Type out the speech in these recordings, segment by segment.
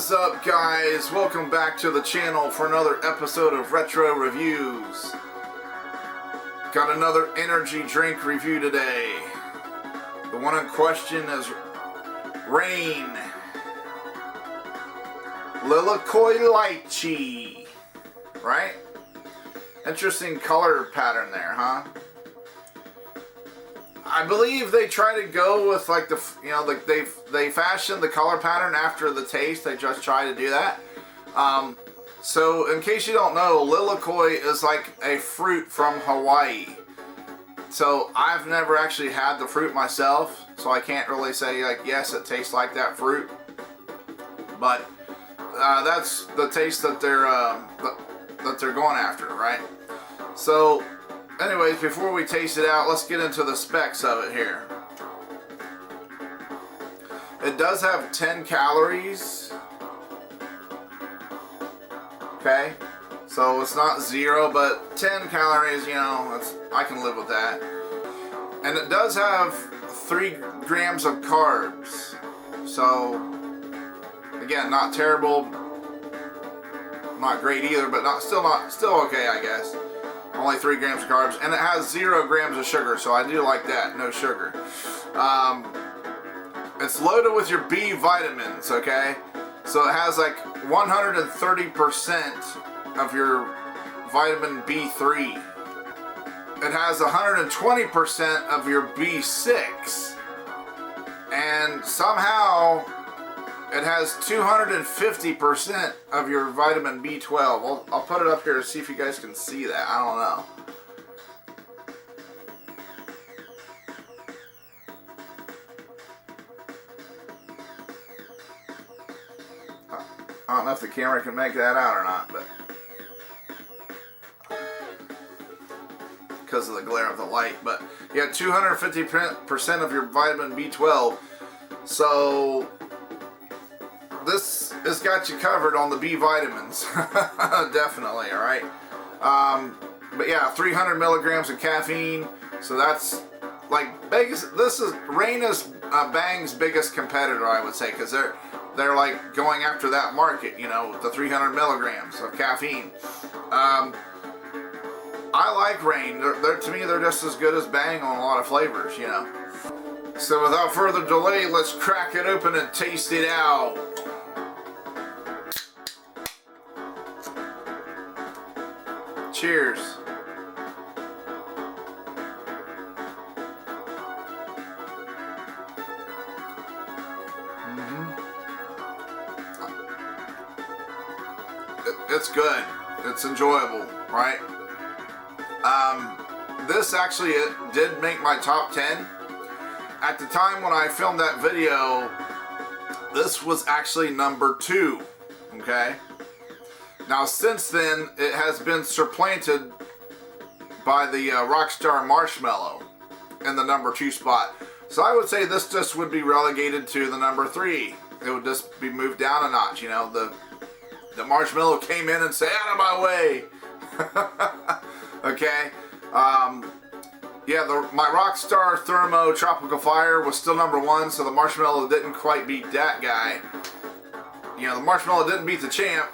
is up, guys? Welcome back to the channel for another episode of Retro Reviews. Got another energy drink review today. The one in question is Review-Reign-Lilikoi Lychee. Right? Interesting color pattern there, huh? I believe they try to go with like the, you know, like they fashion the color pattern after the taste. They just try to do that. So in case you don't know, lilikoi is like a fruit from Hawaii. So I've never actually had the fruit myself, so I can't really say like, yes, it tastes like that fruit. But that's the taste that they're going after, right? So anyways, before we taste it out, let's get into the specs of it here. It does have 10 calories. Okay, so it's not 0, but 10 calories, you know, I can live with that. And it does have 3 grams of carbs. So, again, not terrible, not great either, but still okay, I guess. Only 3 grams of carbs, and it has 0 grams of sugar, so I do like that, no sugar. It's loaded with your B vitamins, okay? So it has like 130% of your vitamin B3. It has 120% of your B6. And somehow it has 250% of your vitamin B12. I'll put it up here to see if you guys can see that. I don't know. I don't know if the camera can make that out or not, but because of the glare of the light. But you have 250% of your vitamin B12. So this has got you covered on the B vitamins. Definitely, alright? But yeah, 300 milligrams of caffeine. So that's like this is Reign is Bang's biggest competitor, I would say, because they're like going after that market, you know, with the 300 milligrams of caffeine. I like Reign. To me, they're just as good as Bang on a lot of flavors, you know. So without further delay, let's crack it open and taste it out. Cheers. It's good. It's enjoyable, right? This actually did make my top 10. At the time when I filmed that video, this was actually number 2, okay? Now since then, it has been supplanted by the Rockstar Marshmallow in the number 2 spot. So I would say this just would be relegated to the number 3. It would just be moved down a notch, you know. The Marshmallow came in and said, out of my way. Okay. Yeah, my Rockstar Thermo Tropical Fire was still number 1, so the Marshmallow didn't quite beat that guy. You know, the Marshmallow didn't beat the champ,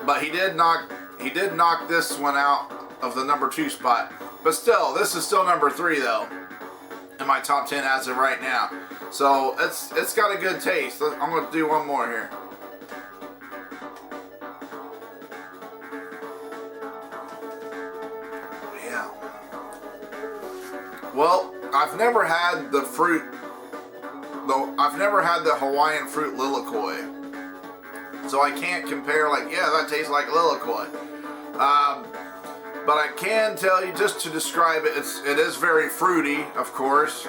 but he did knock this one out of the number 2 spot. But still, this is still number 3 though in my top 10 as of right now. So it's got a good taste. I'm gonna do one more here. Yeah. Well, I've never had the fruit, though. I've never had the Hawaiian fruit lilikoi, so I can't compare. Like, yeah, that tastes like lilikoi. But I can tell you, just to describe it, it is very fruity, of course.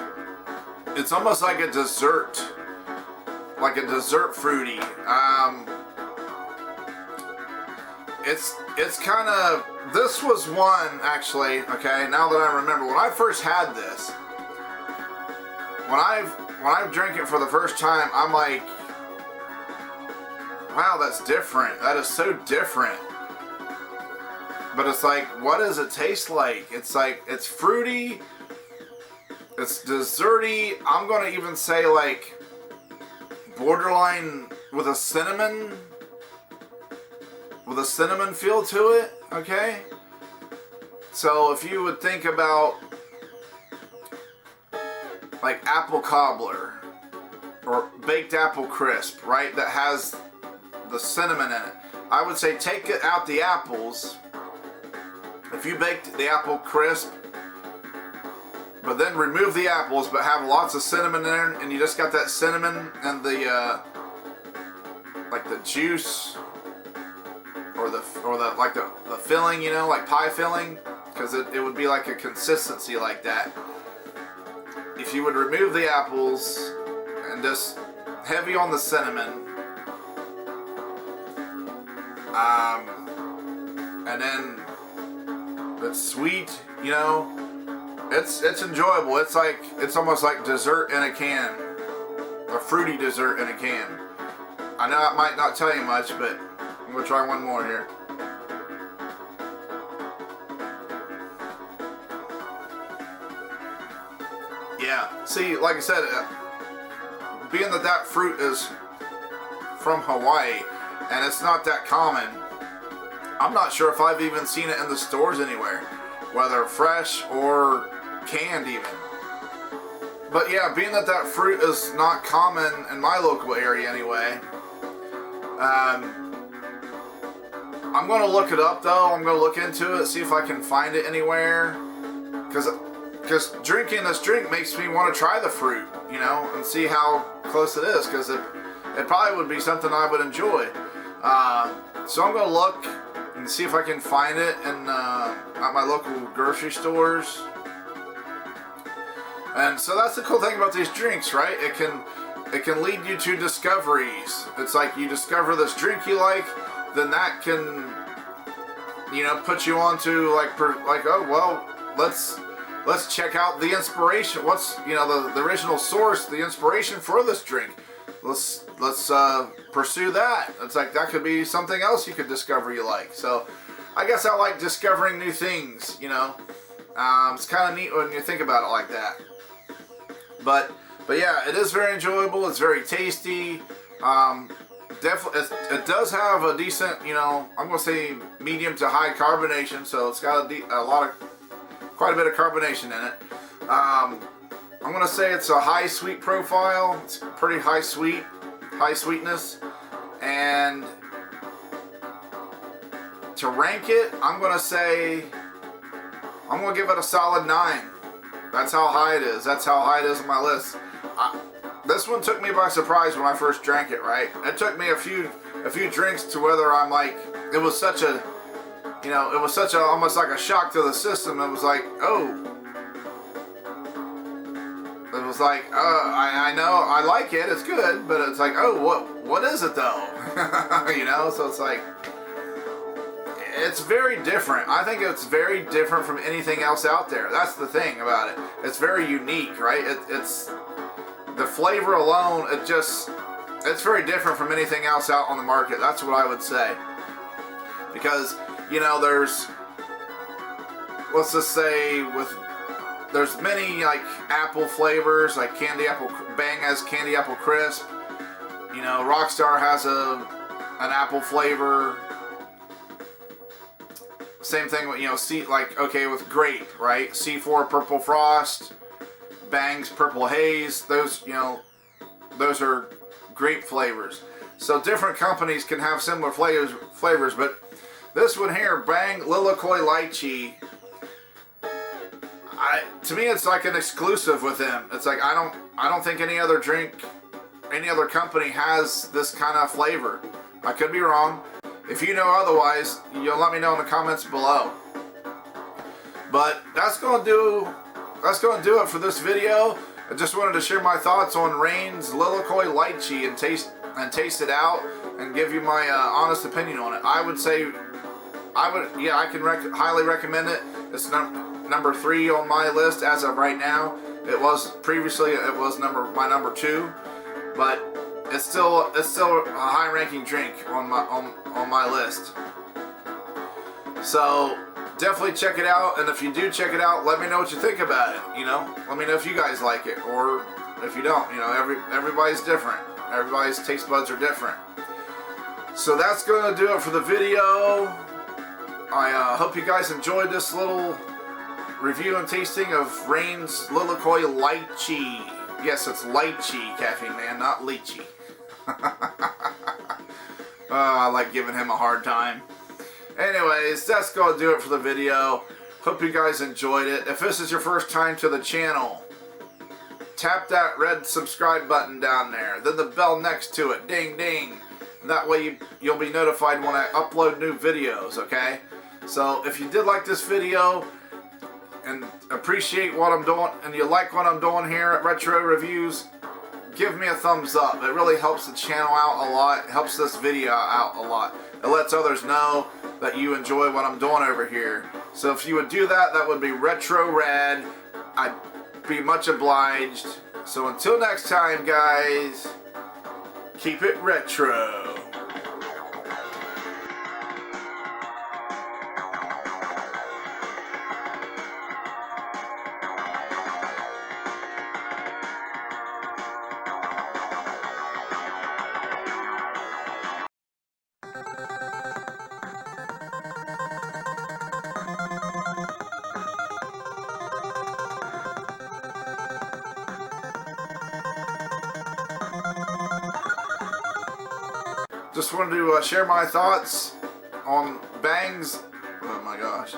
It's almost like a dessert fruity. It's kind of, this was one actually, okay, now that I remember, when I first had this, when I drank it for the first time, I'm like, wow, that's different. That is so different. But it's like, what does it taste like? It's like, it's fruity, it's desserty. I'm gonna even say like borderline with a cinnamon with a cinnamon feel to it, okay? So if you would think about like apple cobbler or baked apple crisp, right, that has the cinnamon in it, I would say take it out the apples. If you baked the apple crisp, but then remove the apples, but have lots of cinnamon in there, and you just got that cinnamon and the like the juice or the filling, you know, like pie filling, because it would be like a consistency like that. If you would remove the apples and just heavy on the cinnamon, and then it's sweet, you know, it's enjoyable. It's almost like dessert in a can, a fruity dessert in a can. I know it might not tell you much, but I'm gonna try one more here. Yeah, see, like I said, being that fruit is from Hawaii and it's not that common, I'm not sure if I've even seen it in the stores anywhere, whether fresh or canned even. But yeah, being that fruit is not common in my local area anyway, I'm going to look it up though. I'm going to look into it, see if I can find it anywhere, because drinking this drink makes me want to try the fruit, you know, and see how close it is, because it probably would be something I would enjoy. So I'm going to look and see if I can find it in at my local grocery stores. And so that's the cool thing about these drinks, right? It can lead you to discoveries. It's like you discover this drink you like, then that can, you know, put you onto like oh well, let's check out the inspiration. What's, you know, the original source, the inspiration for this drink. Let's pursue that. It's like that could be something else you could discover you like. So I guess I like discovering new things, you know. It's kind of neat when you think about it like that. But yeah, it is very enjoyable. It's very tasty. Definitely, it does have a decent, you know, I'm gonna say medium to high carbonation. So it's got quite a bit of carbonation in it. I'm gonna say it's a high sweet profile. It's pretty high sweetness, and to rank it, I'm gonna give it a solid 9. That's how high it is. That's how high it is on my list. This one took me by surprise when I first drank it, right? It took me a few drinks to whether I'm like, it was such a, you know, it was such a, almost like a shock to the system. It was like, oh, it was like, I know, I like it, it's good, but it's like, oh, what is it though? You know, so it's like, it's very different. I think it's very different from anything else out there. That's the thing about it. It's very unique, right? It's the flavor alone, it's very different from anything else out on the market. That's what I would say. Because, you know, let's just say there's many like apple flavors, like Bang has candy apple crisp. You know, Rockstar has an apple flavor. Same thing with, you know, with grape, right? C4 Purple Frost, Bang's Purple Haze, those, you know, those are grape flavors. So different companies can have similar flavors, but this one here, Bang Lilikoi Lychee, to me it's like an exclusive with them. It's like I don't think any other company has this kind of flavor. I could be wrong. If you know otherwise, you'll let me know in the comments below. But that's gonna do it for this video. I just wanted to share my thoughts on Reign's Lilikoi Lychee and taste it out and give you my honest opinion on it. I can highly recommend it. It's number 3 on my list as of right now. It was previously my number 2, but it's still a high ranking drink on my list. So definitely check it out, and if you do check it out, let me know what you think about it. You know, let me know if you guys like it, or if you don't. You know, everybody's different. Everybody's taste buds are different. So that's going to do it for the video. I hope you guys enjoyed this little review and tasting of Reign's Lilikoi Lychee. Yes, it's Lychee, Caffeine Man, not Lychee. I like giving him a hard time. Anyways, that's going to do it for the video. Hope you guys enjoyed it. If this is your first time to the channel, tap that red subscribe button down there. Then the bell next to it. Ding, ding. That way you'll be notified when I upload new videos, okay? So if you did like this video and appreciate what I'm doing and you like what I'm doing here at Retro Reviews, give me a thumbs up. It really helps the channel out a lot. It helps this video out a lot. It lets others know that you enjoy what I'm doing over here. So if you would do that, that would be retro rad. I'd be much obliged. So until next time, guys, keep it retro. Just wanted to share my thoughts on Bang's, oh my gosh,